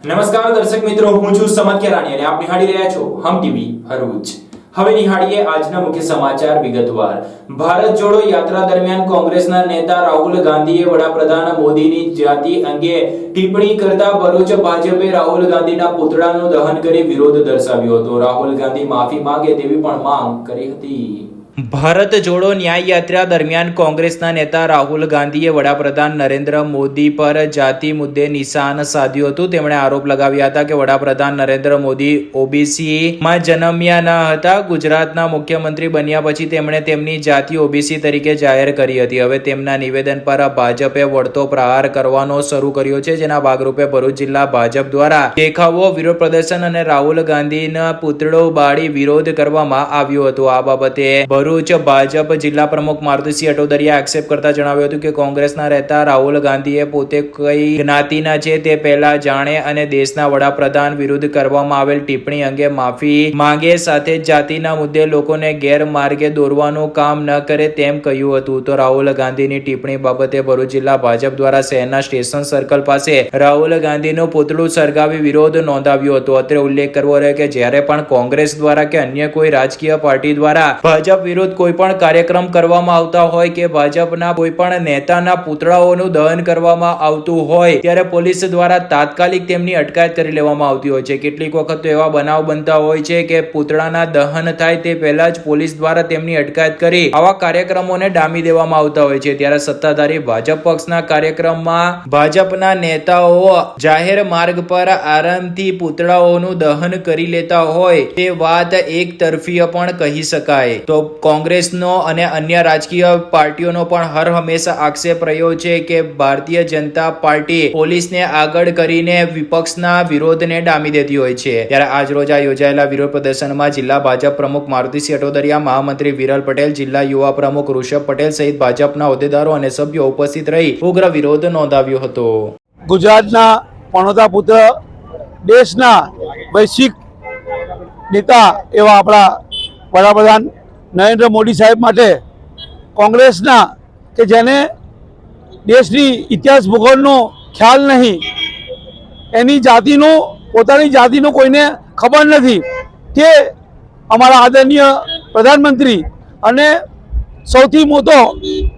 નમસ્કાર દર્શક મિત્રો, હું છું સમત કેરાણી અને આપ નિહાળી રહ્યા છો હમ ટીવી ભરૂચ। હવે નિહાળીએ આજના મુખ્ય સમાચાર વિગતવાર। ભારત જોડો યાત્રા દરમિયાન કોંગ્રેસના નેતા રાહુલ ગાંધીએ વડાપ્રધાન મોદીની જાતિ અંગે ટિપ્પણી કરતા ભરૂચ ભાજપે રાહુલ ગાંધીના પુતળાનું દહન કરી વિરોધ દર્શાવ્યો હતો। રાહુલ ગાંધી માફી માંગે તેવી પણ માંગ કરી હતી। ભારત જોડો ન્યાય યાત્રા દરમિયાન કોંગ્રેસના નેતા રાહુલ ગાંધીએ વડાપ્રધાન નરેન્દ્ર મોદી પર જાતિ મુદ્દે નિશાન સાધ્યું હતું। તેમણે આરોપ લગાવ્યા હતા કે વડાપ્રધાન નરેન્દ્ર મોદી ઓબીસી માં જન્મ્યા ન હતા। ગુજરાતના મુખ્યમંત્રી બન્યા પછી તેમણે તેમની જાતિ ઓબીસી તરીકે જાહેર કરી હતી। હવે તેમના નિવેદન પર ભાજપે વળતો પ્રહાર કરવાનો શરૂ કર્યો છે, જેના ભાગરૂપે ભરૂચ જિલ્લા ભાજપ દ્વારા દેખાવો, વિરોધ પ્રદર્શન અને રાહુલ ગાંધીના પુતળો બાળી વિરોધ કરવામાં આવ્યો હતો। આ બાબતે ભરૂચ ભાજપ જિલ્લા પ્રમુખ મારુતિસિંહ અટોદરિયા એક્સેપ્ટ કરતા જણાવ્યું હતું કે કોંગ્રેસના રહેતા રાહુલ ગાંધીએ પોતે કઈ જ્ઞાતિના છે તે પહેલા જાણે અને દેશના વડાપ્રધાન વિરુદ્ધ કરવામાં આવેલ ટિપ્પણી અંગે માફી માંગે, સાથે જાતિના મુદ્દે લોકોને ગેરમાર્ગે દોરવાનું કામ ન કરે તેમ કહ્યું હતું। તો રાહુલ ગાંધીની ટિપ્પણી બાબતે ભરૂચ જિલ્લા ભાજપ દ્વારા શહેરના સ્ટેશન સર્કલ પાસે રાહુલ ગાંધીનું પુતળું સળગાવી વિરોધ નોંધાવ્યો હતો। અત્રે ઉલ્લેખ કરવો રહ્યો કે જ્યારે પણ કોંગ્રેસ દ્વારા કે અન્ય કોઈ રાજકીય પાર્ટી દ્વારા ભાજપ વિરુદ્ધ કોઈ પણ કાર્યક્રમ કરવામાં આવતા હોય કે ભાજપના કોઈ પણ નેતાના પુતળાઓનું દહન કરવામાં આવતું હોય ત્યારે પોલીસ દ્વારા તાત્કાલિક તેમની અટકાયત કરી લેવામાં આવતી હોય છે। કેટલીક વખત તો એવા બનાવ બનતા હોય છે કે પુતળાના દહન થાય તે પહેલા જ પોલીસ દ્વારા તેમની અટકાયત કરી આવા કાર્યક્રમોને ડામી દેવામાં આવતા હોય છે। ત્યારે સત્તાધારી ભાજપ પક્ષના કાર્યક્રમમાં ભાજપના નેતાઓ જાહેર માર્ગ પર આરામથી પુતળાઓનું દહન કરી લેતા હોય તે વાત એક તરફી પણ કહી શકાય। તો કોંગ્રેસનો અને અન્ય રાજકીય પાર્ટીઓનો પણ હર હંમેશા આક્ષેપ રહ્યો છે કે ભારતીય જનતા પાર્ટી પોલીસને આગળ કરીને વિપક્ષના વિરોધને ડામી દેતી હોય છે। ત્યારે આજ રોજ યોજાયેલા વિરોધ પ્રદર્શનમાં જિલ્લા ભાજપ પ્રમુખ મારુતિસિંહ અટોદરિયા, મહામંત્રી વિરલ પટેલ, જિલ્લા યુવા પ્રમુખ ઋષભ પટેલ સહિત ભાજપના હોદ્દેદારો અને સભ્યો ઉપસ્થિત રહી ઉગ્ર વિરોધ નોંધાવ્યો હતો। ગુજરાતના પણોતા પુત્ર, દેશના વૈશ્વિક નેતા એવા આપણા વડાપ્રધાન નરેન્દ્ર મોદી સાહેબ માટે કોંગ્રેસના કે જેને દેશની ઇતિહાસ ભૂગોળનો ખ્યાલ નહીં, એની જાતિનું, પોતાની જાતિનું કોઈને ખબર નથી, તે અમારા આદરણીય પ્રધાનમંત્રી અને સૌથી મોટો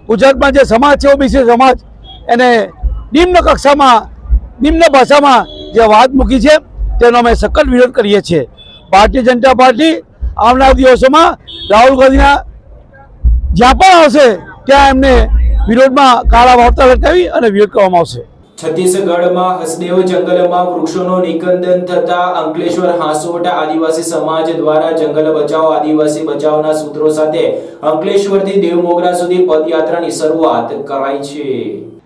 ગુજરાતમાં જે સમાજ છે ઓબીસી સમાજ, એને નિમ્ન કક્ષામાં, નિમ્ન ભાષામાં જે વાત મૂકી છે તેનો અમે સખત વિરોધ કરીએ છીએ। ભારતીય જનતા પાર્ટી આવનાર દિવસોમાં રાહુલ ગાંધીના જ્યાં પણ આવશે ત્યાં એમને વિરોધમાં કાળા વાર્તા લટકાવી અને વિરોધ કરવામાં આવશે। છત્તીસગઢમાં હસદેવ જંગલમાં વૃક્ષોનું નિકંદન થતા અંકલેશ્વર હાંસોટ આદિવાસી સમાજ દ્વારા જંગલ બચાવો આદિવાસી બચાવના સૂત્રો સાથે અંકલેશ્વરથી દેવમોગરા સુધી પદયાત્રાની શરૂઆત કરાઈ છે।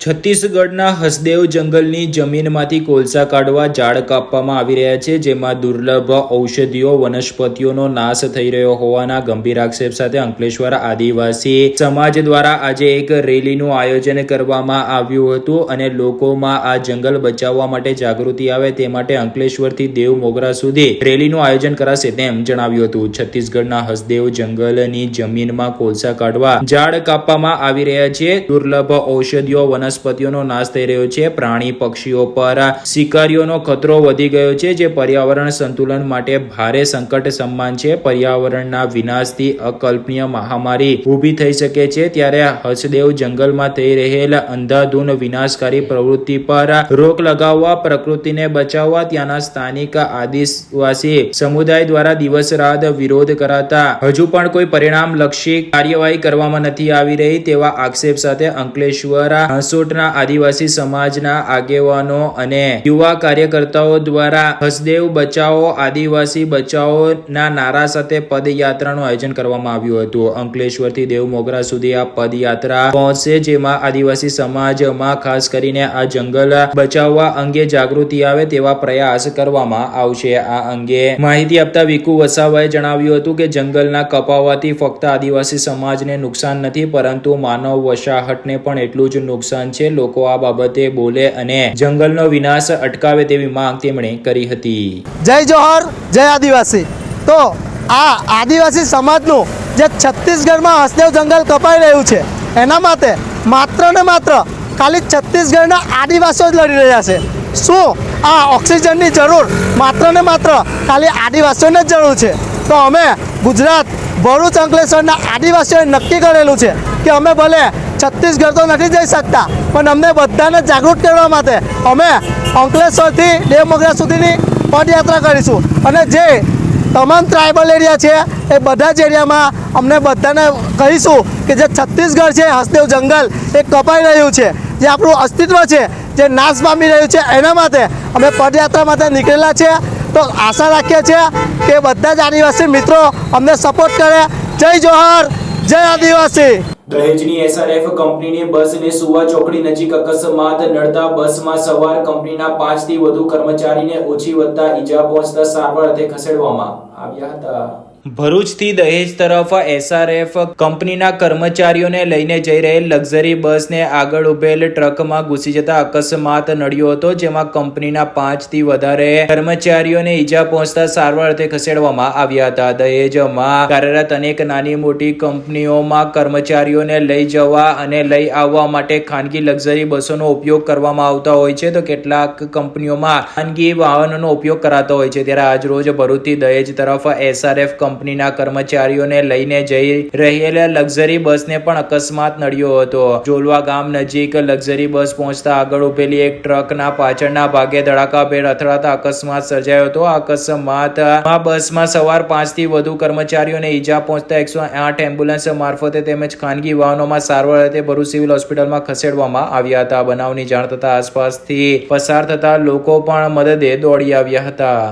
છત્તીસગઢના હસદેવ જંગલની જમીનમાંથી કોલસા કાઢવા ઝાડ કાપવામાં આવી રહ્યા છે, જેમાં દુર્લભ ઔષધિઓ વનસ્પતિઓનો નાશ થઈ રહ્યો હોવાના ગંભીર આક્ષેપ સાથે અંકલેશ્વર આદિવાસી સમાજ દ્વારા આજે એક રેલીનું આયોજન કરવામાં આવ્યું હતું અને લોકોમાં આ જંગલ બચાવવા માટે જાગૃતિ આવે તે માટે અંકલેશ્વરથી દેવમોગરા સુધી રેલીનું આયોજન કરાશે તેમ જણાવ્યું હતું। છત્તીસગઢના હસદેવ જંગલની જમીનમાં કોલસા કાઢવા ઝાડ કાપવામાં આવી રહ્યા છે, દુર્લભ ઔષધિઓ વનસ્પતિઓનો નાશ થઈ રહ્યો છે, પ્રાણી પક્ષીઓ પર શિકારીઓનો ખતરો વધી ગયો છે, જે પર્યાવરણ સંતુલન માટે ભારે સંકટ સમાન છે। પર્યાવરણના વિનાશથી અકલ્પનીય મહામારી ઊભી થઈ શકે છે, ત્યારે હસદેવ જંગલમાં થઈ રહેલ અંધાધૂન વિનાશકારી પ્રવૃત્તિ પર રોક લગાવવા, પ્રકૃતિને બચાવવા ત્યાંના સ્થાનિક આદિવાસી સમુદાય દ્વારા દિવસ રાત વિરોધ કરાતા હજુ પણ કોઈ પરિણામલક્ષી કાર્યવાહી કરવામાં નથી આવી રહી તેવા આક્ષેપ સાથે અંકલેશ્વર હાંસોટના આદિવાસી સમાજના આગેવાનો અને યુવા કાર્યકર્તાઓ દ્વારા હસદેવ બચાવો આદિવાસી બચાવોના નારા સાથે પદયાત્રાનું આયોજન કરવામાં આવ્યું હતું। અંકલેશ્વરથી દેવમોગરા સુધી આ પદયાત્રા પહોંચશે, જેમાં આદિવાસી સમાજમાં ખાસ કરીને આ જંગલ બચાવવા અંગે જાગૃતિ આવે તેવા પ્રયાસ કરવામાં આવશે। આ અંગે માહિતી આપતા વિકુ વસાવાએ જણાવ્યું હતું કે જંગલના કપાવાથી ફક્ત આદિવાસી સમાજને નુકસાન નથી, પરંતુ માનવ વસાહતને પણ એટલું જ નુકસાન છે। લોકો આ બાબતે બોલે અને જંગલનો વિનાશ અટકાવે તેવી માંગ તેમણે કરી હતી। જય જોહર, જય આદિવાસી। તો આ આદિવાસી સમાજનું જે છત્તીસગઢમાં હસદેવ જંગલ કપાઈ રહ્યું છે એના માટે માત્ર ને માત્ર ખાલી છત્તીસગઢના આદિવાસીઓ જ લડી રહ્યા છે। શું આ ઓક્સિજનની જરૂર માત્ર ને માત્ર ખાલી આદિવાસીઓને જ જરૂર છે? તો અમે ગુજરાત ભરૂચ અંકલેશ્વરના આદિવાસીઓએ નક્કી કરેલું છે કે અમે ભલે છત્તીસગઢ તો નથી જઈ શકતા, પણ અમને બધાને જાગૃત કરવા માટે અમે અંકલેશ્વરથી દેવમોગરા સુધીની પદયાત્રા કરીશું. અને જે તમામ ટ્રાઇબલ એરિયા છે એ બધા જ એરિયામાં અમને બધાને કહીશું કે જે છત્તીસગઢ છે, હસદેવ જંગલ એ કપાઈ રહ્યું છે, જે આપણું અસ્તિત્વ છે જે નાશ પામી રહ્યું છે, એના માટે અમે પદયાત્રા માટે નીકળેલા છે. તો આશા રાખીએ છીએ કે બધા જ આદિવાસી મિત્રો અમને સપોર્ટ કરે. જય જોહર, જય આદિવાસી. દહેજની એસઆરએફ કંપનીની બસને સુવા ચોકડી નજીક અકસ્માત નડતા બસમાં સવાર કંપનીના 5 થી વધુ કર્મચારીને ઓછી વધતા ઈજા પહોંચતા સારવાર અર્થે ખસેડવામાં આવ્યા હતા. ભરૂચથી દહેજ તરફ એસઆરએફ કંપનીના કર્મચારીઓને લઈને જઈ રહેલ લક્ઝરી બસને આગળ ઉભેલ ટ્રકમાં ઘૂસી જતા અકસ્માત નડ્યો હતો, જેમાં કંપનીના 5 થી વધારે કર્મચારીઓને ઈજા પહોંચતા સારવાર અર્થે ખસેડવામાં આવ્યા હતા. દહેજમાં કાર્યરત અનેક નાની મોટી કંપનીઓમાં કર્મચારીઓને લઈ જવા અને લઈ આવવા માટે ખાનગી લક્ઝરી બસોનો ઉપયોગ કરવામાં આવતા હોય છે, તો કેટલાક કંપનીઓમાં ખાનગી વાહનોનો ઉપયોગ કરાતો હોય છે. ત્યારે આજ રોજ ભરૂચથી દહેજ તરફ એસઆરએફ કંપનીના કર્મચારીઓને લઈને જઈ રહેલા લક્ઝરી બસને પણ અકસ્માત નડ્યો હતો. જોલવા ગામ નજીક લક્ઝરી બસ પહોંચતા આગળ ઉભેલી એક ટ્રકના પાછળના ભાગે ધડાકાભેર અથડાતા અકસ્માત સર્જાયો હતો. આ અકસ્માતમાં બસમાં સવાર 5 થી વધુ કર્મચારીઓને ઈજા પહોંચતા 108 એમ્બ્યુલન્સ મારફતે તેમજ ખાનગી વાહનોમાં સારવાર અર્થે ભરૂચ સિવિલ હોસ્પિટલમાં ખસેડવામાં આવ્યા હતા. બનાવની જાણ થતા આસપાસથી પસાર થતા લોકો પણ મદદે દોડી આવ્યા હતા.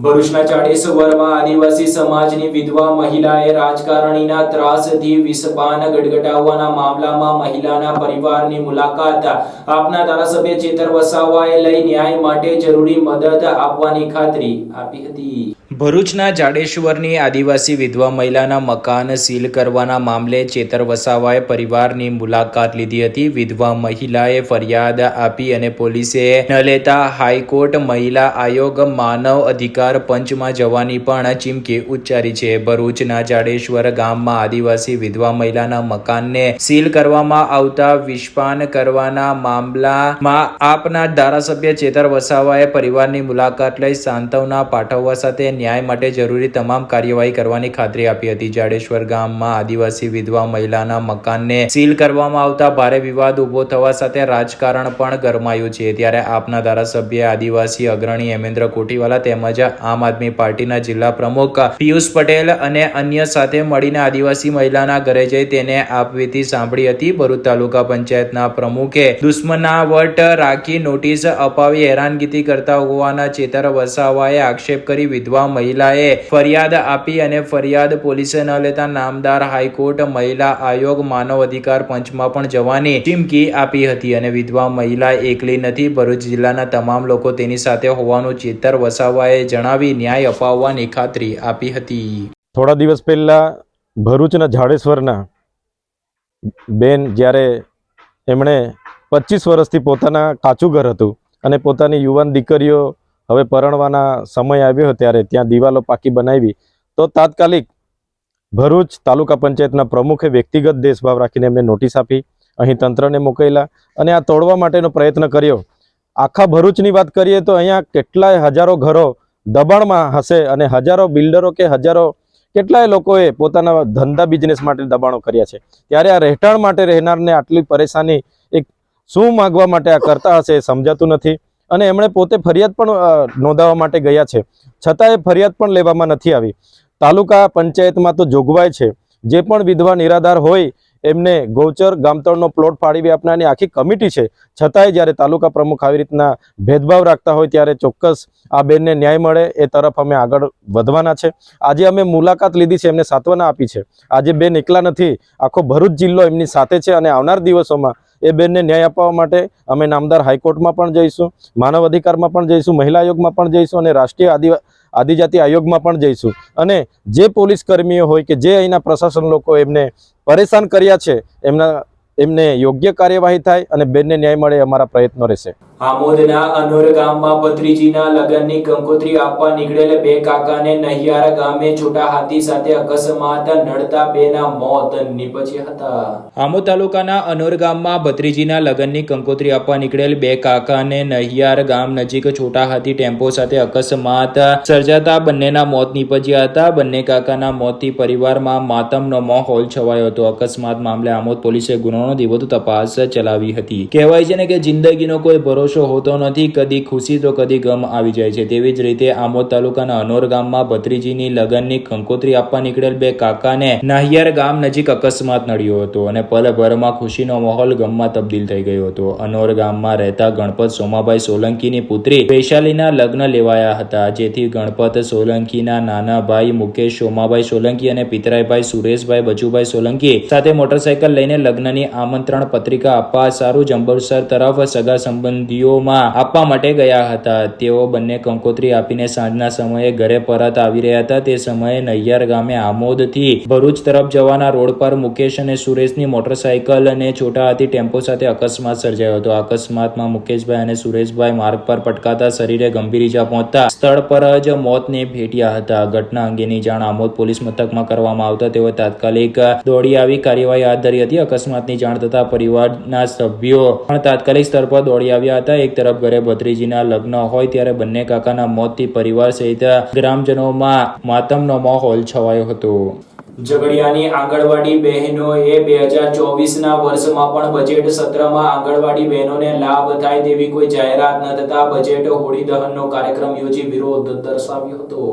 ભરૂચના ચાડેશ્વરમાં આદિવાસી સમાજની વિધવા મહિલાએ રાજકારણીના ત્રાસથી વિષપાન ગટગટાવવાના મામલામાં મહિલાના પરિવારની મુલાકાત આપના ધારાસભ્ય ચેતર વસાવાએ લઈ ન્યાય માટે જરૂરી મદદ આપવાની ખાતરી આપી હતી. ભરૂચના જાડેશ્વરની આદિવાસી વિધવા મહિલાના મકાન સીલ કરવાના મામલે ચેતર વસાવાએ પરિવારની મુલાકાત લીધી હતી. વિધવા મહિલાએ ફરિયાદ આપી અને પોલીસે ન લેતા હાઈકોર્ટ, મહિલા આયોગ, માનવ અધિકાર પંચમાં જવાની પણ ચીમકી ઉચ્ચારી છે. ભરૂચના જાડેશ્વર ગામમાં આદિવાસી વિધવા મહિલાના મકાનને સીલ કરવામાં આવતા વિષપાન કરવાના મામલામાં આપના ધારાસભ્ય ચેતર વસાવાએ પરિવારની મુલાકાત લઈ સાંત્વના પાઠવવા સાથે ન્યાય માટે જરૂરી તમામ કાર્યવાહી કરવાની ખાતરી આપી હતી. જાડેશ્વર ગામમાં આદિવાસી વિધવા મહિલાના મકાનને સીલ કરવામાં આવતા ભારે વિવાદ ઉભો થવા સાથે રાજકારણ પણ ગરમાયું છે. ત્યારે આપના ધારાસભ્ય આદિવાસી અગ્રણી હેમેન્દ્ર કોઠીવાલા તેમજ આમ આદમી પાર્ટીના જિલ્લા પ્રમુખ પિયુષ પટેલ અને અન્ય સાથે મળીને આદિવાસી મહિલાના ઘરે જઈ તેને આપવીતી સાંભળી હતી. ભરૂચ તાલુકા પંચાયતના પ્રમુખે દુશ્મનાવટ રાખી નોટિસ અપાવી હેરાનગતિ કરતા હોવાના ચેતર વસાવાએ આક્ષેપ કરી વિધવા મહિલાએ ફરિયાદ આપી અને ફરિયાદ પોલીસે ન લેતા નામદાર હાઈકોર્ટ, મહિલા આયોગ, માનવ અધિકાર પંચમાં પણ જવાની ચીમકી આપી હતી અને વિધવા મહિલા એકલી નથી, ભરૂચ જિલ્લાના તમામ લોકો તેની સાથે હોવાનું ચેતર વસાવાએ જણાવી ન્યાય અપાવવાની ખાતરી આપી હતી. થોડા દિવસ પહેલા ભરૂચના જાડેશ્વરના બેન જ્યારે એમણે 25 વર્ષથી પોતાના કાચું ઘર હતું અને પોતાની યુવાન દીકરીઓ હવે પરણવાના સમય આવ્યો ત્યારે ત્યાં દિવાલો પાકી બનાવી, તો તાત્કાલિક ભરૂચ તાલુકા પંચાયતના પ્રમુખે વ્યક્તિગત દેશભાવ રાખીને એમને નોટિસ આપી, અહીં તંત્રને મોકલેલા અને આ તોડવા માટેનો પ્રયત્ન કર્યો. આખા ભરૂચની વાત કરીએ તો અહીંયા કેટલાય હજારો ઘરો દબાણમાં હશે અને હજારો બિલ્ડરો કે હજારો કેટલાય લોકોએ પોતાના ધંધા બિઝનેસ માટે દબાણો કર્યા છે, ત્યારે આ રહેઠાણ માટે રહેનારને આટલી પરેશાની એક શું માગવા માટે આ કરતા હશે એ સમજાતું નથી. અને એમણે પોતે ફરિયાદ પણ નોંધાવવા માટે ગયા છે, છતાં એ ફરિયાદ પણ લેવામાં નથી આવી. તાલુકા પંચાયતમાં તો જોગવાઈ છે જે પણ વિધવા નિરાધાર હોય એમને ગૌચર ગામતળનો પ્લોટ ફાળવી આપનારની આખી કમિટી છે, છતાંય જ્યારે તાલુકા પ્રમુખ આવી રીતના ભેદભાવ રાખતા હોય ત્યારે ચોક્કસ આ બેનને ન્યાય મળે એ તરફ અમે આગળ વધવાના છે. આજે અમે મુલાકાત લીધી છે, એમને સાંત્વના આપી છે. આજે બેન એકલા નથી, આખો ભરૂચ જિલ્લો એમની સાથે છે અને આવનાર દિવસોમાં એ બેનને ન્યાય અપાવવા માટે અમે નામદાર હાઈકોર્ટમાં પણ જઈશું, માનવ અધિકારમાં પણ જઈશું, મહિલા આયોગમાં પણ જઈશું અને રાષ્ટ્રીય આદિજાતિ આયોગમાં પણ જઈશું. અને જે પોલીસ કર્મીઓ હોય કે જે અહીંના પ્રશાસન લોકો એમને પરેશાન કર્યા છે એમને યોગ્ય કાર્યવાહી થાય અને બેનને ન્યાય મળે એ અમારા પ્રયત્નો રહેશે. આમોદના અનોર ગામમાં ભત્રીજીના લગ્નની કંકોત્રી આપવા નીકળેલ બે કાકાને નહિયાર ગામે છોટા હાથી સાથે અકસ્માત નડતા બેના મોત નીપજ્યા હતા. આમોદ તાલુકાના અનોર ગામમાં ભત્રીજીના લગ્નની કંકોત્રી આપવા નીકળેલ બે કાકાને નહિયાર ગામ નજીક છોટા હાથી ટેમ્પો સાથે અકસ્માત સર્જાતા બંનેના મોત નીપજ્યા હતા. બંને કાકાના મોતથી પરિવારમાં માતમનો માહોલ છવાયો હતો. અકસ્માત મામલે આમોદ પોલીસે ગુનો નોંધી વધુ તપાસ ચલાવી હતી. કહેવાય છે ને કે જિંદગીનો કોઈ ભરોસો હોતો નથી, કદી ખુશી તો કદી ગમ આવી જાય છે. તેવી જ રીતે આમોદ તાલુકાના અનોર ગામમાં ભત્રીજીની લગ્નની કંકોત્રી આપવા નીકળેલ બે કાકાને નાહિયાર ગામ નજીક અકસ્માત નડ્યો હતો અને પલભરમાં ખુશીનો માહોલ ગમમાં તબદીલ થઈ ગયો હતો. અનોર ગામમાં રહેતા ગણપત સોમાભાઈ સોલંકીની પુત્રી વૈશાલીના લગ્ન લેવાયા હતા, જેથી ગણપત સોલંકીના નાના ભાઈ મુકેશ સોમાભાઈ સોલંકી અને પિતરાઈભાઈ સુરેશભાઈ બચુભાઈ સોલંકી સાથે મોટરસાયકલ લઈને લગ્નની આમંત્રણ પત્રિકા આપવા સારું જંબુસર તરફ સગા સંબંધીઓમાં આપવા માટે ગયા હતા. તેઓ બંને કંકોત્રી આપીને સાંજના સમયે ઘરે પરત આવી રહ્યા હતા. તે સમયે નહિયાર ગામે આમોદથી ભરૂચ તરફ જવાના રોડ પર મુકેશ અને સુરેશની મોટરસાયકલ અને છોટા હાથી ટેમ્પો સાથે અકસ્માત સર્જાયો હતો. અકસ્માતમાં મુકેશભાઈ અને સુરેશભાઈ માર્ગ પર પટકાતા શરીરે ગંભીર ઈજા પહોંચતા સ્થળ પર જ મોતને ભેટ્યા હતા. ઘટના અંગેની જાણ આમોદ પોલીસ મથકમાં કરવામાં આવતા તેઓ તાત્કાલિક દોડી આવી કાર્યવાહી હાથ ધરી હતી. અકસ્માતની જાણ થતા પરિવારના સભ્યો પણ તાત્કાલિક સ્થળ પર દોડી આવ્યા હતા. એક તરફ ઘરે ભત્રીજીના લગ્ન હોય ત્યારે બંને કાકાના મોતથી પરિવાર સહિત ગ્રામજનોમાં માતમનો માહોલ છવાયો હતો. ઝઘડિયાની આંગણવાડી બહેનોએ 2024ના વર્ષમાં પણ બજેટ સત્રમાં આંગણવાડી બહેનોને લાભ થાય તેવી કોઈ જાહેરાત ન થતા બજેટ હોળી દહનનો કાર્યક્રમ યોજી વિરોધ દર્શાવ્યો હતો.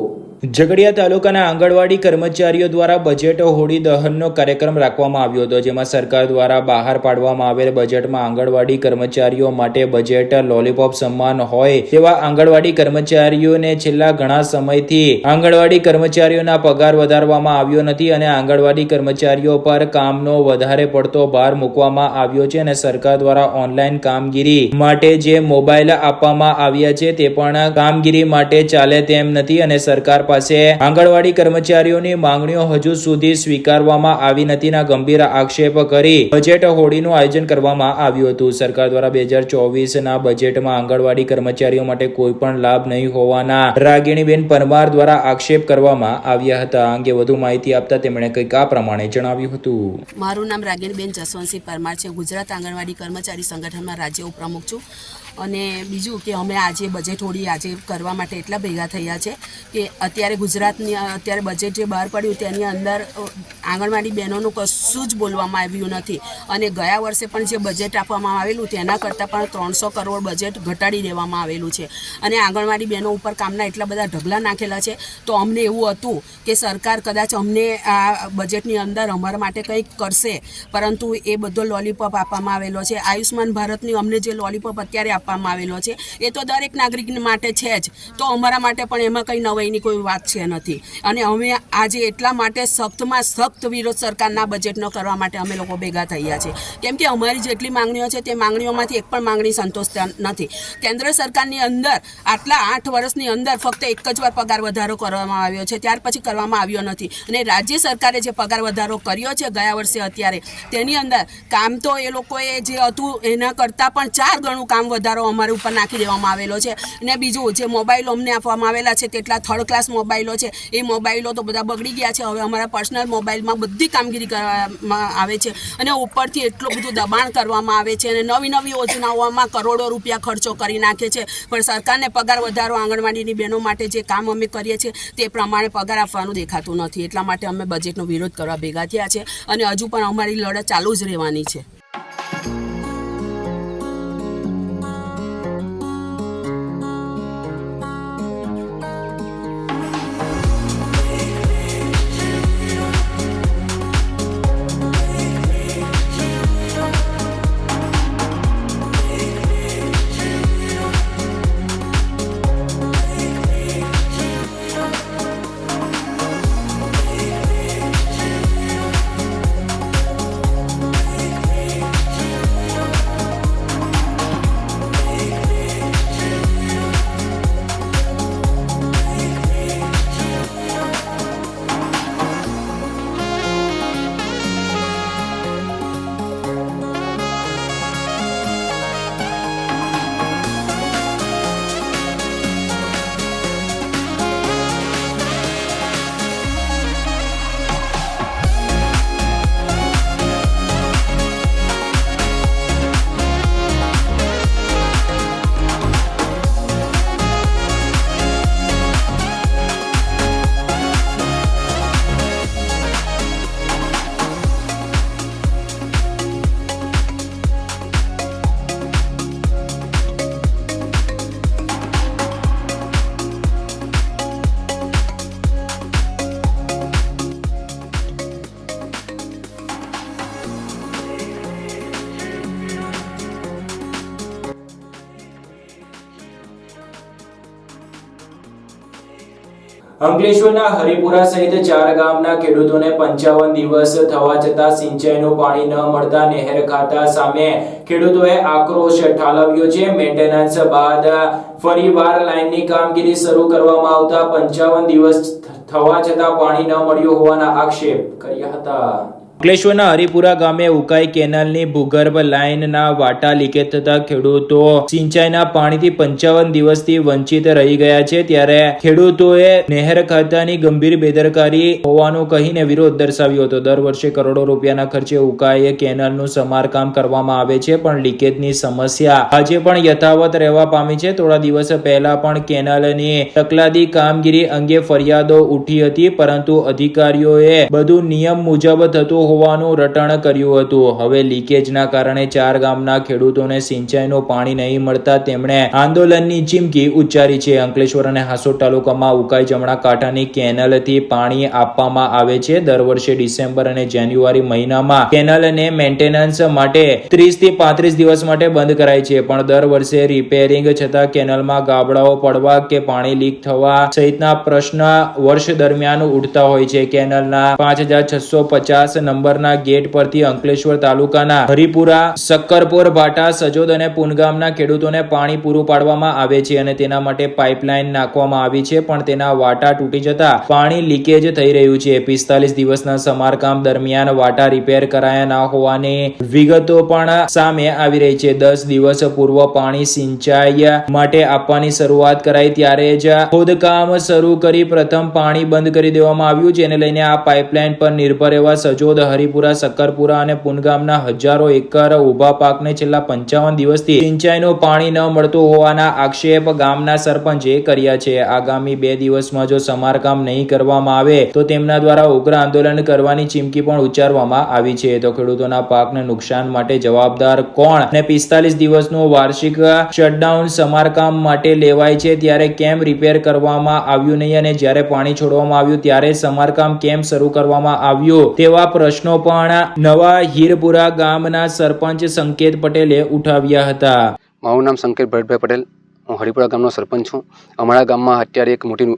ઝઘડિયા તાલુકાના આંગણવાડી કર્મચારીઓ દ્વારા બજેટ હોળી દહનનો કાર્યક્રમ રાખવામાં આવ્યો હતો, જેમાં સરકાર દ્વારા બહાર પાડવામાં આવેલ બજેટમાં આંગણવાડી કર્મચારીઓ માટે બજેટ લોલીપોપ સન્માન હોય તેવા આંગણવાડી કર્મચારીઓને છેલ્લા ઘણા સમયથી આંગણવાડી કર્મચારીઓના પગાર વધારવામાં આવ્યો નથી અને આંગણવાડી કર્મચારીઓ પર કામનો વધારે પડતો ભાર મૂકવામાં આવ્યો છે અને સરકાર દ્વારા ઓનલાઈન કામગીરી માટે જે મોબાઈલ આપવામાં આવ્યા છે તે પણ કામગીરી માટે ચાલે તેમ નથી અને સરકાર પાસે આંગણવાડી કર્મચારીઓની માંગણીઓ હજુ સુધી સ્વીકારવામાં આવી નથી ના ગંભીર આક્ષેપ કરી બજેટ હોળીનું આયોજન કરવામાં આવ્યું હતું. સરકાર દ્વારા 2024ના બજેટમાં આંગણવાડી કર્મચારીઓ માટે કોઈ પણ લાભ નહીં હોવાના રાગીણીબેન પરમાર દ્વારા આક્ષેપ કરવામાં આવ્યા હતા. આ અંગે વધુ માહિતી આપતા તેમણે કંઈક આ પ્રમાણે જણાવ્યું હતું. મારું નામ રાગીણીબેન જસવંતસિંહ પરમાર છે. ગુજરાત આંગણવાડી કર્મચારી સંગઠનમાં રાજ્ય ઉપપ્રમુખ છું. અને બીજું કે અમે આજે બજેટ હોળી આજે કરવા માટે એટલા ભેગા થયા છે કે અત્યારે ગુજરાતની અત્યારે બજેટ જે બહાર પડ્યું તેની અંદર આંગણવાડી બહેનોનું કશું જ બોલવામાં આવ્યું નથી અને ગયા વર્ષે પણ જે બજેટ આપવામાં આવેલું તેના કરતાં પણ 300 કરોડ બજેટ ઘટાડી દેવામાં આવેલું છે અને આંગણવાડી બહેનો ઉપર કામના એટલા બધા ઢગલા નાખેલા છે. તો અમને એવું હતું કે સરકાર કદાચ અમને આ બજેટની અંદર અમારા માટે કંઈક કરશે, પરંતુ એ બધો લોલીપોપ આપવામાં આવેલો છે. આયુષ્માન ભારતની અમને જે લોલીપોપ અત્યારે આપવામાં આવેલો છે એ તો દરેક નાગરિક માટે છે જ, તો અમારા માટે પણ એમાં કંઈ નવાઈની કોઈ વાત છે નથી અને અમે આજે એટલા માટે સખ્તમાં સખ્ત વિરોધ સરકારના બજેટનો કરવા માટે અમે લોકો ભેગા થયા છે. કેમ કે અમારી જેટલી માંગણીઓ છે તે માંગણીઓમાંથી એક પણ માંગણી સંતોષતા નથી. કેન્દ્ર સરકારની અંદર આટલા 8 વર્ષની અંદર ફક્ત એક જ વાર પગાર વધારો કરવામાં આવ્યો છે, ત્યાર પછી કરવામાં આવ્યો નથી અને રાજ્ય સરકારે જે પગાર વધારો કર્યો છે ગયા વર્ષે અત્યારે તેની અંદર કામ તો એ લોકોએ જે હતું એના કરતાં પણ 4 ગણું કામ વધારો અમારી ઉપર નાખી દેવામાં આવેલો છે. અને બીજું જે મોબાઈલો અમને આપવામાં આવેલા છે તેટલા થર્ડ ક્લાસ મોબાઈલો છે, એ મોબાઈલો તો બધા બગડી ગયા છે. હવે અમારા પર્સનલ મોબાઈલ હિસાબમાં બધી કામગીરી કરવામાં આવે છે અને ઉપરથી એટલું બધું દબાણ કરવામાં આવે છે અને નવી નવી યોજનાઓમાં કરોડો રૂપિયા ખર્ચો કરી નાખે છે, પણ સરકારને પગાર વધારો આંગણવાડીની બહેનો માટે જે કામ અમે કરીએ છીએ તે પ્રમાણે પગાર આપવાનું દેખાતું નથી. એટલા માટે અમે બજેટનો વિરોધ કરવા ભેગા થયા છે અને હજુ પણ અમારી લડત ચાલુ જ રહેવાની છે. અંકલેશ્વરના હરિપુરા સહિત 4 ગામના ખેડૂતોને 55 દિવસ થવા છતાં સિંચાઈનું પાણી ન મળતા નહેર ખાતા સામે ખેડૂતોએ આક્રોશ ઠાલવ્યો છે. મેન્ટેનન્સ બાદ ફરીવાર લાઇનની કામગીરી શરૂ કરવામાં આવતા 55 દિવસ થવા છતાં પાણી ન મળ્યું હોવાના આક્ષેપ કર્યા હતા. અંકલેશ્વરના હરિપુરા ગામે ઉકાઈ કેનાલની ભૂગર્ભ લાઇનના વાટા લીકેજ થતા ખેડૂતો સિંચાઈના પાણીથી 55 દિવસથી વંચિત રહી ગયા છે. ત્યારે ખેડૂતોએ નહેર ખાતાની ગંભીર બેદરકારી હોવાનું કહીને વિરોધ દર્શાવ્યો હતો. દર વર્ષે કરોડો રૂપિયાના ખર્ચે ઉકાઈ કેનાલનું સમારકામ કરવામાં આવે છે, પણ લીકેજની સમસ્યા આજે પણ યથાવત રહેવા પામી છે. થોડા દિવસ પહેલા પણ કેનાલની તકલાદી કામગીરી અંગે ફરિયાદો ઉઠી હતી, પરંતુ અધિકારીઓએ બધું નિયમ મુજબ થતું હોવાનું રટણ કર્યું હતું. હવે લીકેજના કારણે 4 ગામના ખેડૂતોને સિંચાઈનું પાણી નહીં મળતા તેમણે આંદોલનની ચીમકી ઉચ્ચારી છે. અંકલેશ્વર અને હાસોટ તાલુકામાં ઉકાઈ જમણા કાંઠાની કેનાલથી પાણી આપવામાં આવે છે. દર વર્ષે ડિસેમ્બર અને જાન્યુઆરી મહિનામાં કેનાલને મેન્ટેનન્સ માટે 30 થી 35 દિવસ માટે બંધ કરાય છે, પણ દર વર્ષે રિપેરિંગ છતાં કેનાલમાં ગાબડાઓ પડવા કે પાણી લીક થવા સહિતના પ્રશ્ન વર્ષ દરમિયાન ઉઠતા હોય છે. કેનાલના 5650 નંબરના ગેટ પરથી અંકલેશ્વર તાલુકાના હરિપુરા, શક્કરપોર, ભાટા, સજોદ અને પુનગામના ખેડૂતોને પાણી પૂરું પાડવામાં આવે છે અને તેના માટે પાઇપલાઇન નાખવામાં આવી છે, પણ તેના વાટા તૂટી જતા પાણી લીકેજ થઈ રહ્યું છે. 45 દિવસના સમારકામ દરમિયાન વાટા રિપેર કરાયા ના હોવાની વિગતો પણ સામે આવી રહી છે. 10 દિવસ પૂર્વ પાણી સિંચાઈ માટે આપવાની શરૂઆત કરાઈ ત્યારે જ ખોદકામ શરૂ કરી પ્રથમ પાણી બંધ કરી દેવામાં આવ્યું, જેને લઈને આ પાઇપલાઇન પર નિર્ભર એવા સજોદ, હરિપુરા, શક્કરપુરા અને પુનગામના હજારો એકર ઉભા પાકને છેલ્લા 55 દિવસથી સિંચાઈનું પાણી ન મળતું હોવાના આક્ષેપ ગામના સરપંચે કર્યા છે. આગામી 2 દિવસમાં જો સમારકામ નહીં કરવામાં આવે તો તેમના દ્વારા ઉગ્ર આંદોલન કરવાની ચીમકી પણ ઉચ્ચારવામાં આવી છે. તો ખેડૂતોના પાકને નુકસાન માટે જવાબદાર કોણ અને 45 દિવસનું વાર્ષિક શટડાઉન સમારકામ માટે લેવાય છે ત્યારે કેમ રિપેર કરવામાં આવ્યું નહીં અને જ્યારે પાણી છોડવામાં આવ્યું ત્યારે સમારકામ કેમ શરૂ કરવામાં આવ્યું તેવા પ્રશ્નો પણ નવા હીરપુરા ગામના સરપંચ સંકેત પટેલે ઉઠાવ્યા હતા. મારું નામ સંકેત ભરતભાઈ પટેલ, હું હરિપુરા ગામનો સરપંચ છું. અમારા ગામમાં અત્યારે એક મોટી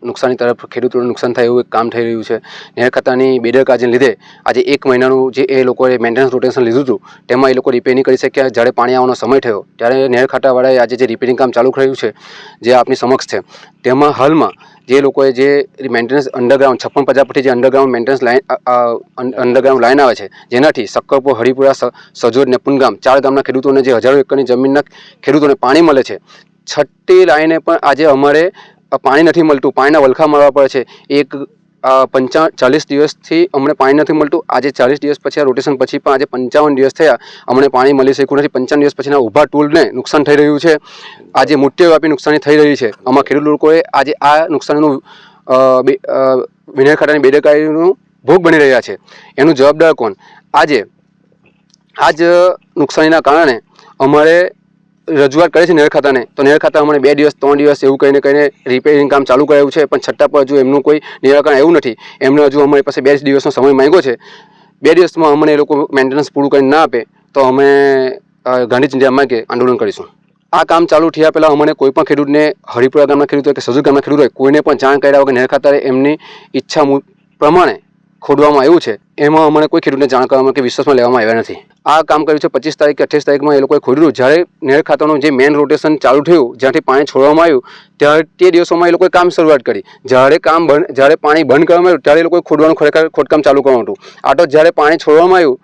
નુકસાની તરફ ખેડૂતોને નુકસાન થાય એવું એક કામ થઈ રહ્યું છે. નહેર ખાતાની બેદરકારીને લીધે આજે 1 મહિનાનું જે એ લોકોએ મેન્ટેનન્સ રોટેશન લીધું હતું તેમાં એ લોકો રિપેર નહીં કરી શક્યા. જ્યારે પાણી આવવાનો સમય થયો ત્યારે નહેર ખાતાવાળાએ આજે જે રિપેરિંગ કામ ચાલુ કર્યું છે જે આપની સમક્ષ છે, તેમાં હાલમાં જે લોકોએ જે મેન્ટેનન્સ અંડરગ્રાઉન્ડ 5650 પરથી જે અંડરગ્રાઉન્ડ મેન્ટેનન્સ અંડરગ્રાઉન્ડ લાઈન આવે છે, જેનાથી શક્કરપુર, હરિપુરા, સજોદ ને પુનગામ 4 ગામના ખેડૂતોને જે હજારો એકરની જમીનના ખેડૂતોને પાણી મળે છે, છઠ્ઠી લાઈને પણ આજે અમારે પાણી નથી મળતું. પાણીના વલખા મળવા પડે છે. એક 40 દિવસથી અમને પાણી નથી મળતું. આજે 40 દિવસ પછી આ રોટેશન પછી પણ આજે 55 દિવસ થયા અમને પાણી મળી શક્યું નથી. 55 દિવસ પછીના ઊભા ટૂલને નુકસાન થઈ રહ્યું છે. આજે મોટી વ્યાપી નુકસાની થઈ રહી છે. આમાં ખેડૂત લોકોએ આજે આ નુકસાનનું વિનય ખાતાની બેદરકારીનું ભોગ બની રહ્યા છે. એનું જવાબદાર કોણ? આજ નુકસાનીના કારણે અમારે રજૂઆત કરે છે નહેર ખાતાને, તો નહેર ખાતા અમને 2 દિવસ 3 દિવસ એવું કહીને રિપેરિંગ કામ ચાલુ કરાયું છે, પણ છતાં પણ હજુ એમનું કોઈ નિરાકરણ આવ્યું નથી. એમને હજુ અમારી પાસે 2 દિવસનો સમય માંગ્યો છે. 2 દિવસમાં અમને એ લોકો મેન્ટેનન્સ પૂરું કરીને ના આપે તો અમે ગાંધી ચિંધ્યા કે આંદોલન કરીશું. આ કામ ચાલુ થયા પહેલાં અમને કોઈ પણ ખેડૂતને, હરિપુરા ગામના ખેડૂત હોય કે સજુ ગામના ખેડૂત હોય, કોઈને પણ જાણ કર્યા વગર નહેર ખાતાએ એમની ઈચ્છા પ્રમાણે ખોદવામાં આવ્યું છે. એમાં અમને કોઈ ખેડૂતને જાણ કરવામાં કે વિશ્વાસમાં લેવામાં આવ્યા નથી. આ કામ કર્યું છે 25 તારીખ કે 28 તારીખમાં એ લોકોએ ખોદ્યું. જ્યારે નહેર ખાતાનું જે મેઇન રોટેશન ચાલુ થયું, જ્યાંથી પાણી છોડવામાં આવ્યું, ત્યારે તે દિવસોમાં એ લોકોએ કામ શરૂઆત કરી. જ્યારે પાણી બંધ કરવામાં આવ્યું ત્યારે એ લોકોએ ખોદકામ ચાલુ કરવાનું હતું. આ તો જ્યારે પાણી છોડવામાં આવ્યું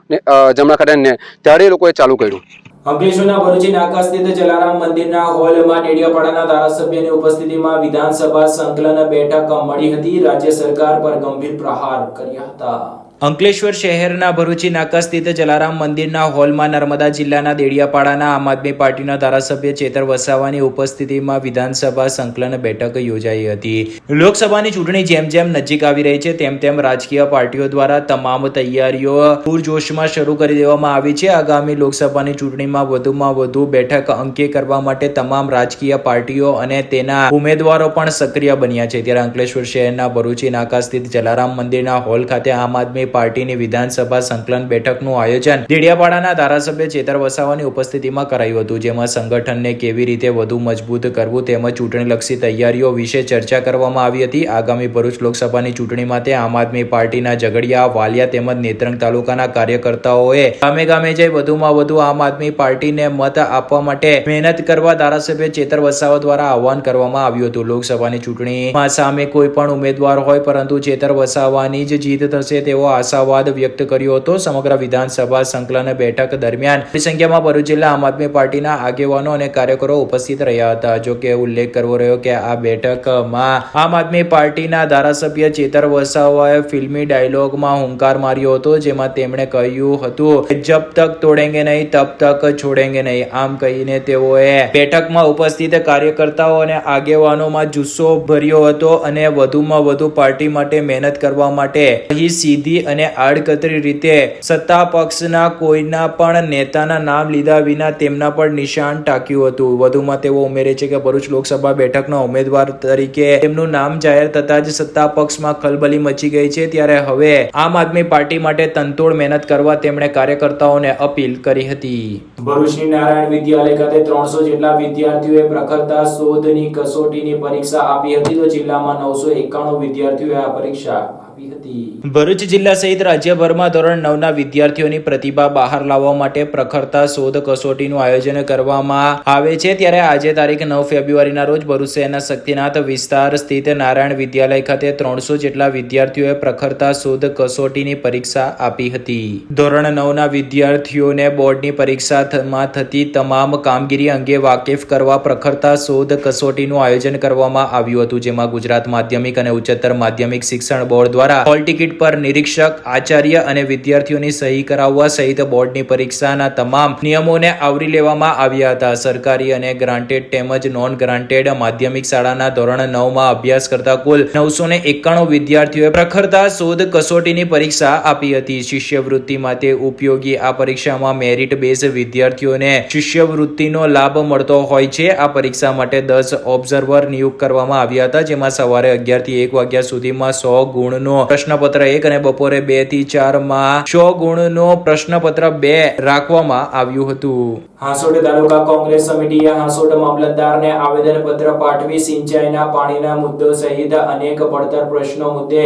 જમણા ખાતાને ત્યારે એ લોકોએ ચાલુ કર્યું. અંકલેશ્વરના ભરૂચી નાકા સ્થિત જલારામ મંદિરના હોલમાં ડેડિયાપાડાના ધારાસભ્યની ઉપસ્થિતિમાં વિધાનસભા સંકલન બેઠક મળી હતી. રાજ્ય સરકાર પર ગંભીર પ્રહાર કર્યા હતા. અંકલેશ્વર શહેરના ભરૂચી નાકા સ્થિત જલારામ મંદિરના હોલમાં નર્મદા જિલ્લાના દેડિયાપાડાના આમ આદમી પાર્ટીના ધારાસભ્ય ચેતર વસાવાની ઉપસ્થિતિમાં વિધાનસભા સંકલન બેઠક યોજાઈ હતી. લોકસભાની ચૂંટણી જેમ જેમ નજીક આવી રહી છે તેમ તેમ રાજકીય પાર્ટીઓ દ્વારા તમામ તૈયારીઓ પૂરજોશમાં શરૂ કરી દેવામાં આવી છે. આગામી લોકસભાની ચૂંટણીમાં વધુમાં વધુ બેઠક અંકે કરવા માટે તમામ રાજકીય પાર્ટીઓ અને તેના ઉમેદવારો પણ સક્રિય બન્યા છે. ત્યારે અંકલેશ્વર શહેરના ભરૂચી નાકા સ્થિત જલારામ મંદિરના હોલ ખાતે આમ આદમી પાર્ટીની વિધાનસભા સંકલન બેઠકનું આયોજન દેડિયાપાડાના ધારાસભ્ય ચેતર વસાવાની ઉપસ્થિતિમાં કરાયું હતું. જેમાં સંગઠનને કેવી રીતે વધુ મજબૂત કરવું તેમજ ચૂંટણીલક્ષી તૈયારીઓ વિશે ચર્ચા કરવામાં આવી હતી. આગામી ભરૂચ લોકસભાની ચૂંટણી માટે આમ આદમી પાર્ટીના ઝઘડિયા, વાલિયા તેમજ નેત્રંગ તાલુકાના કાર્યકર્તાઓએ ગામે ગામે જઈ વધુમાં વધુ આમ આદમી પાર્ટીને મત આપવા માટે મહેનત કરવા ધારાસભ્ય ચેતર વસાવા દ્વારા આહવાન કરવામાં આવ્યું હતું. લોકસભાની ચૂંટણીમાં સામે કોઈ પણ ઉમેદવાર હોય પરંતુ ચેતર વસાવાની જ જીત થશે તેવો આશાવાદ વ્યક્ત કર્યો હતો. સમગ્ર વિધાનસભા સંકલન બેઠક દરમિયાન મોટી સંખ્યામાં ભરૂચ જિલ્લા આમ આદમી પાર્ટીના આગેવાનો અને કાર્યકરો ઉપસ્થિત રહ્યા હતા. જો કે ઉલ્લેખ કરવો રહ્યો કે આ બેઠકમાં આમ આદમી પાર્ટીના ધારાસભ્ય ચેતર વસાવાએ ફિલ્મી ડાયલોગમાં હુંકાર માર્યો હતો, જેમાં તેમણે કહ્યું હતું કે જબ તક તોડેંગે નહીં તબ તક છોડેંગે નહીં. આમ કહીને તેઓએ બેઠકમાં ઉપસ્થિત કાર્યકર્તાઓ અને આગેવાનોમાં જુસ્સો ભર્યો હતો અને વધુમાં વધુ પાર્ટી માટે મહેનત કરવા માટે અહીં સીધી અને આડકતરી રીતે સત્તા પક્ષના કોઈના પણ નેતાના નામ લીધા વિના તેમના પર નિશાન ટાક્યું હતું. વધુમાં તેઓ ઉમેરે છે કે ભરૂચ લોકસભા બેઠકના ઉમેદવાર તરીકે તેમનું નામ જાહેર થતા જ સત્તા પક્ષમાં ખલબલી મચી ગઈ છે. ત્યારે હવે આમ આદમી પાર્ટી માટે તનતોડ મહેનત કરવા તેમણે કાર્યકર્તાઓને અપીલ કરી હતી. ભરૂચની નારાયણ વિદ્યાલય ખાતે 300 જેટલા વિદ્યાર્થીઓએ પ્રખરતા શોધની કસોટીની પરીક્ષા આપી હતી. તો જિલ્લામાં 991 વિદ્યાર્થીઓએ આ પરીક્ષા આપી હતી. ભરૂચ જિલ્લા સહિત રાજ્યભરમાં ધોરણ 9ના વિદ્યાર્થીઓની પ્રતિભા બહાર લાવવા માટે પ્રખરતા શોધ કસોટીનું આયોજન કરવામાં આવે છે. ત્યારે આજે તારીખ 9 ફેબ્રુઆરીના રોજ ભરૂચ શહેરના શક્તિનાથ વિસ્તાર સ્થિત નારાયણ વિદ્યાલય ખાતે 300 જેટલા વિદ્યાર્થીઓએ પ્રખરતા શોધ કસોટીની પરીક્ષા આપી હતી. ધોરણ 9ના વિદ્યાર્થીઓને બોર્ડની પરીક્ષામાં થતી તમામ કામગીરી અંગે વાકેફ કરવા પ્રખરતા શોધ કસોટીનું આયોજન કરવામાં આવ્યું હતું. જેમાં ગુજરાત માધ્યમિક અને ઉચ્ચતર માધ્યમિક શિક્ષણ બોર્ડ દ્વારા હોલ ટિકિટ પર નિરીક્ષક, આચાર્ય અને વિદ્યાર્થીઓની સહી કરાવવા સહિત બોર્ડની પરીક્ષાના તમામ નિયમોને આવરી લેવામાં આવ્યા હતા. સરકારી અને ગ્રાન્ટેડ તેમજ નોન ગ્રાન્ટેડ માધ્યમિક શાળાના ધોરણ 9માં અભ્યાસ કરતા કુલ 991 વિદ્યાર્થીઓએ પ્રખરતા શોધ કસોટીની પરીક્ષા આપી હતી. શિષ્યવૃત્તિ માટે ઉપયોગી આ પરીક્ષામાં મેરિટ બેઝ વિદ્યાર્થીઓને શિષ્યવૃત્તિનો લાભ મળતો હોય છે. આ પરીક્ષા માટે 10 ઓબ્ઝર્વર નિયુક્ત કરવામાં આવ્યા હતા. જેમાં સવારે 11 થી 1 વાગ્યા સુધીમાં 100 ગુણનો પ્રશ્નપત્ર 1 અને બપોરે 2 થી 4 માં 100 ગુણનો પ્રશ્નપત્ર 2 રાખવામાં આવ્યું હતું. હાંસોડ તાલુકા કોંગ્રેસ સમિતિએ હાંસોડ મામલતદારને આવેદનપત્ર પાઠવી સિંચાઈના પાણીના મુદ્દો સહિત અનેક પડતર પ્રશ્નો મુદ્દે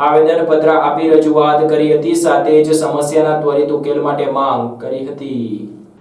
આવેદનપત્ર આપી રજૂઆત કરી હતી. સાથે જ સમસ્યાના ત્વરિત ઉકેલ માટે માંગ કરી હતી.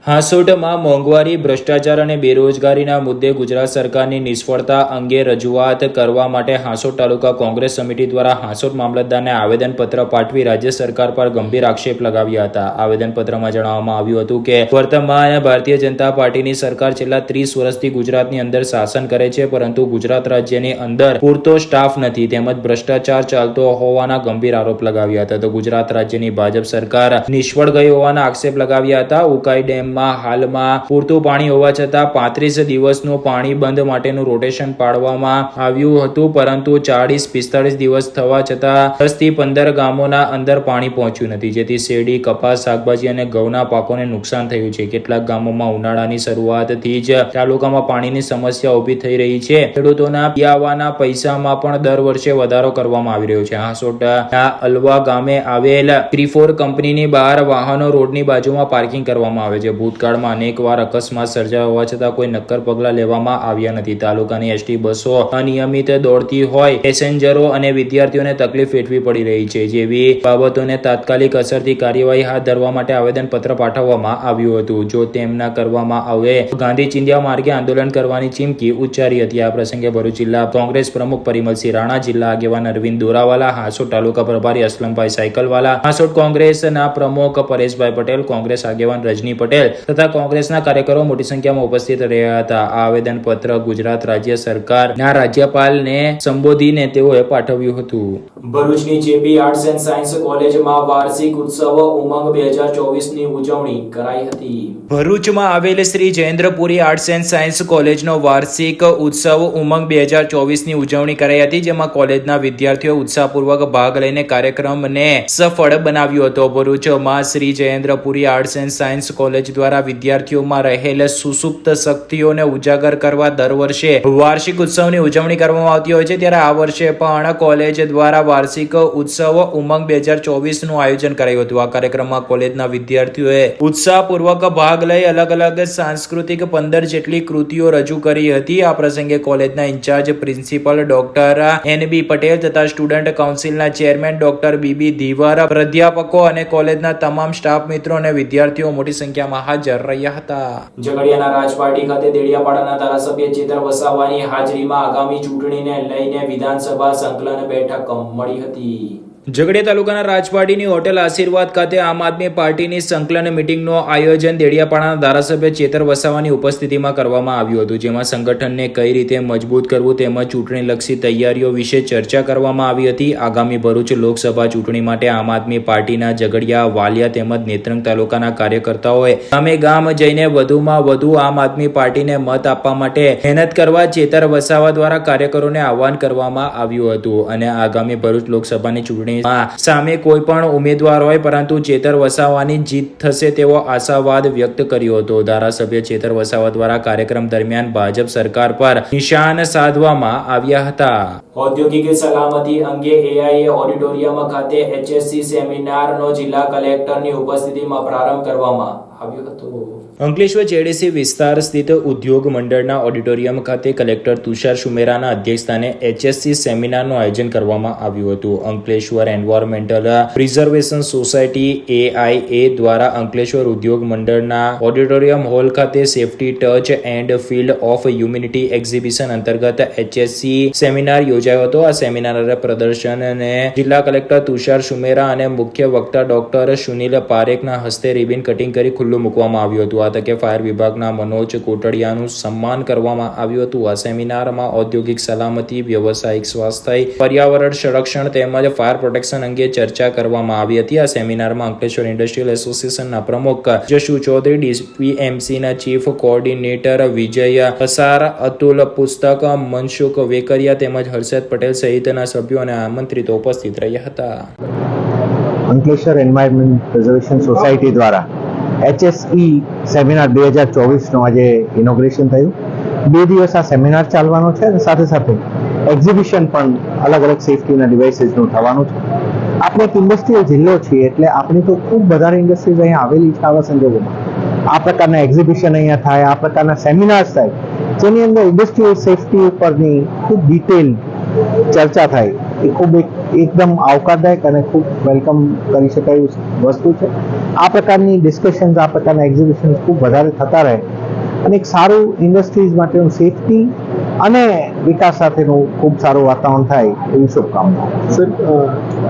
હાંસોટમાં મોંઘવારી, ભ્રષ્ટાચાર અને બેરોજગારીના મુદ્દે ગુજરાત સરકારની નિષ્ફળતા અંગે રજૂઆત કરવા માટે હાંસોટ તાલુકા કોંગ્રેસ સમિતિ દ્વારા હાંસોટ મામલતદારને આવેદનપત્ર પાઠવી રાજ્ય સરકાર પર ગંભીર આક્ષેપ લગાવ્યા હતા. આવેદનપત્રમાં જણાવવામાં આવ્યું હતું કે વર્તમાન ભારતીય જનતા પાર્ટીની સરકાર છેલ્લા 30 વર્ષથી ગુજરાતની અંદર શાસન કરે છે, પરંતુ ગુજરાત રાજ્યની અંદર પૂરતો સ્ટાફ નથી તેમજ ભ્રષ્ટાચાર ચાલતો હોવાના ગંભીર આરોપ લગાવ્યા હતા. તો ગુજરાત રાજ્યની ભાજપ સરકાર નિષ્ફળ ગઈ હોવાના આક્ષેપ લગાવ્યા હતા. ઉકાઈ ડેમમાં હાલમાં પૂરતું પાણી હોવા છતાં 35 દિવસનું પાણી બંધ માટેનું રોટેશન પાડવામાં આવ્યું હતું, પરંતુ 40-45 દિવસ થવા છતાં 10 થી 15 ગામોના અંદર પાણી પહોંચ્યું નથી, જેથી શેરડી, કપાસ, શાકભાજી અને ઘઉંના પાકોને નુકસાન થયું છે. કેટલાક ગામોમાં ઉનાળાની શરૂઆતથી જ તાલુકામાં પાણીની સમસ્યા ઊભી થઈ રહી છે. ખેડૂતોના પીવાના પૈસામાં પણ દર વર્ષે વધારો કરવામાં આવી રહ્યો છે. હાંસોટના અલવા ગામે આવેલ ક્રિફોર કંપનીની બહાર વાહનો રોડની બાજુમાં પાર્કિંગ કરવામાં આવે છે. ભૂતકાળમાં અનેકવાર અકસ્માત સર્જાયા હોવા છતાં કોઈ નક્કર પગલાં લેવામાં આવ્યા નથી. તાલુકાની એસટી બસો અનિયમિત દોડતી હોય, પેસેન્જરો અને વિદ્યાર્થીઓને તકલીફ વેઠવી પડી રહી છે. જેવી બાબતોને તાત્કાલિક અસરથી કાર્યવાહી હાથ ધરવા માટે આવેદનપત્ર પાઠવવામાં આવ્યું હતું. જો તેમ ન કરવામાં આવે તો ગાંધી ચિંધ્યા માર્ગે આંદોલન કરવાની ચીમકી ઉચ્ચારી હતી. આ પ્રસંગે ભરૂચ જિલ્લા કોંગ્રેસ પ્રમુખ પરિમલસિંહ રાણા, જિલ્લા આગેવાન અરવિંદ દોરાવાલા, હાંસોટ તાલુકા પ્રભારી અસલમભાઈ સાયકલવાલા, હાંસોટ કોંગ્રેસના પ્રમુખ પરેશભાઈ પટેલ, કોંગ્રેસ આગેવાન રજની પટેલ તથા કોંગ્રેસના કાર્યકરો મોટી સંખ્યામાં ઉપસ્થિત રહ્યા હતા. આ આવેદનપત્ર ગુજરાત રાજ્ય સરકારના રાજ્યપાલને સંબોધીને તેઓએ પાઠવ્યું હતું. ભરૂચની જેપી આર્ટ્સ એન્ડ સાયન્સ કોલેજમાં વાર્ષિક ઉત્સવ ઉમંગ 2024ની ઉજવણી કરાઈ હતી. ભરૂચમાં આવેલ Shri Jayendrapuri arts and science કોલેજનો વાર્ષિક ઉત્સવ ઉમંગ 2024ની ઉજવણી કરાઈ હતી, જેમાં કોલેજના વિદ્યાર્થીઓ ઉત્સાહપૂર્વક ભાગ લઈને કાર્યક્રમને સફળ બનાવ્યો હતો. ભરૂચમાં Shri Jayendrapuri arts and science college દ્વારા વિદ્યાર્થીઓમાં રહેલ સુસુપ્ત શક્તિઓને ઉજાગર કરવા દર વર્ષે વાર્ષિક ઉત્સવની ઉજવણી કરવામાં આવતી હોય છે. ત્યારે આ વર્ષે પણ કોલેજ દ્વારા વાર્ષિક ઉત્સવ ઉમંગ 2024નું આયોજન કરાયું હતું. આ કાર્યક્રમમાં કોલેજના વિદ્યાર્થીઓએ ઉત્સાહપૂર્વક ભાગ લઈ અલગ અલગ સાંસ્કૃતિક 15 જેટલી કૃતિઓ રજૂ કરી હતી. આ પ્રસંગે કોલેજના ઇન્ચાર્જ પ્રિન્સિપલ ડોક્ટર એન.બી. પટેલ તથા સ્ટુડન્ટ કાઉન્સિલના ચેરમેન ડોક્ટર બી.બી. ધીવર, પ્રાધ્યાપકો અને કોલેજના તમામ સ્ટાફ મિત્રો અને વિદ્યાર્થીઓ મોટી સંખ્યામાં હાજર રહ્યા હતા. ઝઘડિયાના રાજપાટી ખાતે દેડિયાપાડાના ધારાસભ્ય ચેતર વસાવાની હાજરીમાં આગામી ચૂંટણીને લઈને વિધાનસભા સંકલન બેઠક મળી હતી. ઝઘડિયા તાલુકાના રાજપાટીની હોટેલ આશીર્વાદ ખાતે આમ આદમી પાર્ટીની સંકલન મિટિંગનું આયોજન દેડિયાપાડાના ધારાસભ્ય ચેતર વસાવાની ઉપસ્થિતિમાં કરવામાં આવ્યું હતું, જેમાં સંગઠનને કઈ રીતે મજબૂત કરવું તેમજ ચૂંટણીલક્ષી તૈયારીઓ વિશે ચર્ચા કરવામાં આવી હતી. આગામી ભરૂચ લોકસભા ચૂંટણી માટે આમ આદમી પાર્ટીના ઝઘડિયા, વાલિયા તેમજ નેત્રંગ તાલુકાના કાર્યકર્તાઓએ ગામે ગામ જઈને વધુમાં વધુ આમ આદમી પાર્ટીને મત આપવા માટે મહેનત કરવા ચેતર વસાવા દ્વારા કાર્યકરોને આહવાન કરવામાં આવ્યું હતું. અને આગામી ભરૂચ લોકસભાની ચૂંટણી સામે કોઈ પણ ઉમેદવાર હોય, પરંતુ ચેતર વસાવાની જીત થશે તેવો આશાવાદ વ્યક્ત કર્યો હતો. ધારાસભ્ય ચેતર વસાવા દ્વારા કાર્યક્રમ દરમિયાન ભાજપ સરકાર પર નિશાન સાધવામાં આવ્યા હતા. ઔદ્યોગિક સલામતી અંગે એઆઈએ ઓડિટોરિયમ ખાતે HSC સેમિનારનો જિલ્લા કલેક્ટરની ઉપસ્થિતિમાં પ્રારંભ કરવામાં આવ્યો હતો. અંકલેશ્વર જેડીસી વિસ્તાર સ્થિત ઉદ્યોગ મંડળના ઓડિટોરિયમ ખાતે કલેક્ટર તુષાર સુમેરાના અધ્યક્ષસ્થાને HSC સેમિનારનું આયોજન કરવામાં આવ્યું હતું. Ankleshwar environmental preservation society AIA દ્વારા અંકલેશ્વર ઉદ્યોગ મંડળના ઓડિટોરિયમ હોલ ખાતે safety touch and field of humanity exhibition અંતર્ગત HSC સેમિનાર યોજાયો હતો. આ સેમિનાર પ્રદર્શનને જિલ્લા કલેક્ટર તુષાર સુમેરા અને મુખ્ય વક્તા ડોક્ટર સુનિલ પારેખના હસ્તે રિબિન કટિંગ કરી ખુલ્લું મૂકવામાં આવ્યું હતું. આ તકે ફાયર વિભાગના મનોજ કોટડિયાનું સન્માન કરવામાં આવ્યું હતું. આ સેમિનારમાં ઔદ્યોગિક સલામતી, વ્યવસાયિક સ્વાસ્થ્ય, પર્યાવરણ સંરક્ષણ તેમજ ફાયર પ્રોટેક્શન અંગે ચર્ચા કરવામાં આવી હતી. આ સેમિનારમાં અંકલેશ્વર ઇન્ડસ્ટ્રીયલ એસોસિએશનના પ્રમુખ જશુ ચૌધરી, DPMCના ચીફ કોઓર્ડિનેટર વિજય પસાર, અતુલ પુસ્તક, મનસુખ વેકરિયા તેમજ હર્ષદ પટેલ સહિતના સભ્યો અને આમંત્રિતો ઉપસ્થિત રહ્યા હતા. અંકલેશ્વર એન્વાયરમેન્ટ પ્રિઝર્વેશન સોસાયટી દ્વારા HSE સેમિનાર 2024નું આજે ઇનોગ્રેશન થયું. 2 દિવસ આ સેમિનાર ચાલવાનો છે અને સાથે સાથે એક્ઝિબિશન પણ અલગ અલગ સેફટીના ડિવાઇસીસનું થવાનું છે. આપણે એક ઇન્ડસ્ટ્રીયલ જિલ્લો છીએ એટલે આપણી તો ખૂબ વધારે ઇન્ડસ્ટ્રીઝ અહીંયા આવેલી છે. આવા સંજોગોમાં આ પ્રકારના એક્ઝિબિશન અહીંયા થાય, આ પ્રકારના સેમિનાર્સ થાય, જેની અંદર ઇન્ડસ્ટ્રીયલ સેફટી ઉપરની ખૂબ ડિટેલ ચર્ચા થાય, એ ખૂબ એકદમ આવકારદાયક અને ખૂબ વેલકમ કરી શકાય વસ્તુ છે. આ પ્રકારની ડિસ્કશન્સ, આ પ્રકારના એક્ઝિબિશન્સ ખૂબ વધારે થતા રહે અને એક સારું ઇન્ડસ્ટ્રીઝ માટેનું સેફટી અને વિકાસ સાથેનું ખૂબ સારું વાતાવરણ થાય એવી શુભકામનાઓ. સર,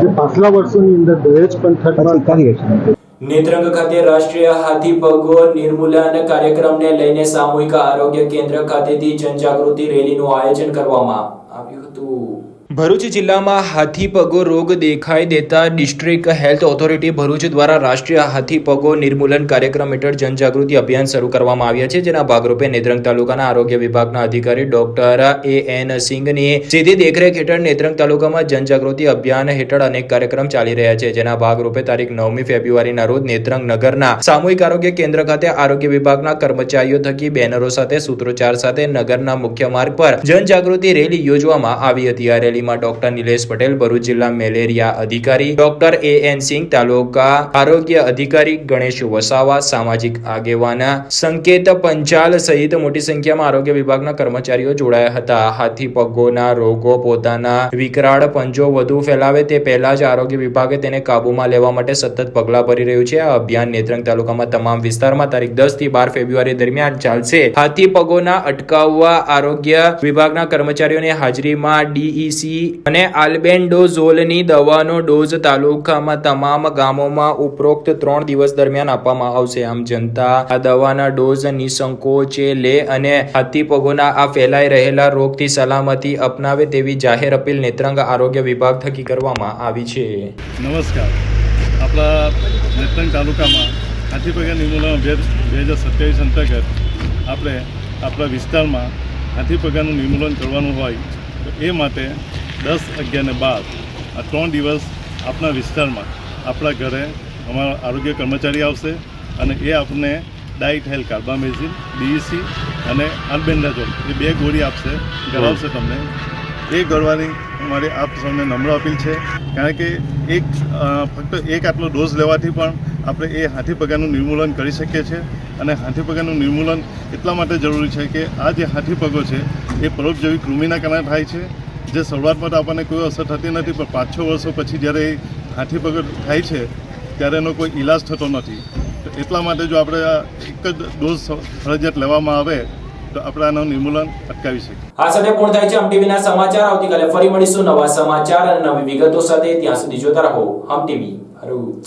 જે પાછલા વર્ષોની અંદર દહેજ પછી કરીએ છીએ. નેત્રંગ ખાતે રાષ્ટ્રીય હાથી પગો નિર્મૂલન કાર્યક્રમને લઈને સામૂહિક આરોગ્ય કેન્દ્ર ખાતેથી જનજાગૃતિ રેલીનું આયોજન કરવામાં આવ્યું હતું. ભરૂચ જિલ્લામાં હાથી પગો રોગ દેખાઈ દેતા ડિસ્ટ્રિક્ટ હેલ્થ ઓથોરિટી ભરૂચ દ્વારા રાષ્ટ્રીય હાથી પગો નિર્મૂલન કાર્યક્રમ હેઠળ જનજાગૃતિ અભિયાન શરૂ કરવામાં આવ્યા છે, જેના ભાગરૂપે નેત્રંગ તાલુકાના આરોગ્ય વિભાગના અધિકારી ડોક્ટર A.N. સિંઘની સીધી દેખરેખ હેઠળ નેત્રંગ તાલુકામાં જનજાગૃતિ અભિયાન હેઠળ અનેક કાર્યક્રમ ચાલી રહ્યા છે, જેના ભાગરૂપે તારીખ 9મી ફેબ્રુઆરીના રોજ નેત્રંગ નગરના સામૂહિક આરોગ્ય કેન્દ્ર ખાતે આરોગ્ય વિભાગના કર્મચારીઓ થકી બેનરો સાથે સૂત્રોચ્ચાર સાથે નગરના મુખ્ય માર્ગ પર જનજાગૃતિ રેલી યોજવામાં આવી હતી. આ રેલીમાં ડોક્ટર નિલેશ પટેલ, ભરૂચ જિલ્લા મેલેરિયા અધિકારી ડોક્ટર A.N. સિંઘ, તાલુકા આરોગ્ય અધિકારી ગણેશ વસાવા, સામાજિક આગેવાન સંકેત પંચાલ સહિત મોટી સંખ્યામાં આરોગ્ય વિભાગના કર્મચારીઓ જોડાયા હતા. હાથી પગોના રોગો પોતાના વિકરાળ પંજો વધુ ફેલાવે તે પહેલા જ આરોગ્ય વિભાગે તેને કાબૂમાં લેવા માટે સતત પગલાં ભરી રહ્યું છે. આ અભિયાન નેત્રંગ તાલુકામાં તમામ વિસ્તારમાં તારીખ 10 થી 12 ફેબ્રુઆરી દરમિયાન ચાલશે. હાથી પગોના અટકાવવા આરોગ્ય વિભાગના કર્મચારીઓની હાજરીમાં DEC અને આલ્બેન્ડોઝોલની દવાનો ડોઝ તાલુકામાં તમામ ગામોમાં ઉપરોક્ત 3 દિવસ દરમિયાન આપવામાં આવશે. આમ જનતા આ દવાના ડોઝ નિસંકોચે લે અને હાથી પગોના આ ફેલાઈ રહેલા રોગથી સલામતી અપનાવે તેવી જાહેર અપીલ નેત્રંગ આરોગ્ય વિભાગ થકી કરવામાં આવી છે. નમસ્કાર. આપણા નેત્રંગ તાલુકામાં હાથી પગા નિર્મૂલન અભિયાન 2027 અંતર્ગત આપણે આપણા વિસ્તારમાં હાથી પગાનું નિર્મૂલન કરવાનું હોય તો એ માટે 10, 11 અને 12 આ 3 દિવસ આપણા વિસ્તારમાં આપણા ઘરે અમારા આરોગ્ય કર્મચારી આવશે અને એ આપણને ડાઇટ કાર્બામેઝિન, DEC અને આલ્બેન્ડાઝોલ એ 2 ગોળી આપશે, ગળાવશે તમને. એ ગળવાની અમારી આપ સૌને નમ્ર અપીલ છે, કારણ કે ફક્ત એક આટલો ડોઝ લેવાથી પણ આપણે એ હાથી પગાનું નિર્મૂલન કરી શકીએ છીએ. અને હાથી પગાનું નિર્મૂલન એટલા માટે જરૂરી છે કે આ જે હાથી પગો છે એ પરોપજીવી કૃમિના કારણે થાય છે, જે શરૂઆતમાં તો આપણને કોઈ અસર થતી નથી, પણ 5-6 વર્ષો પછી જ્યારે હાથી પગ થાય છે ત્યારે એનો કોઈ ઈલાજ થતો નથી. તો એટલા માટે જો આપણે આ એક જ ડોઝ ફરજિયાત લેવામાં આવે તો આપણે આનું નિર્મૂલન અટકાવી શકીએ. આ સાથે પૂર્ણ થાય છે હમ ટીવીના સમાચાર. આવતીકાલે ફરી મળીશું નવા સમાચાર અને નવી વિગતો સાથે. ત્યાં સુધી જોતા રહો હમ ટીવી ભરૂચ.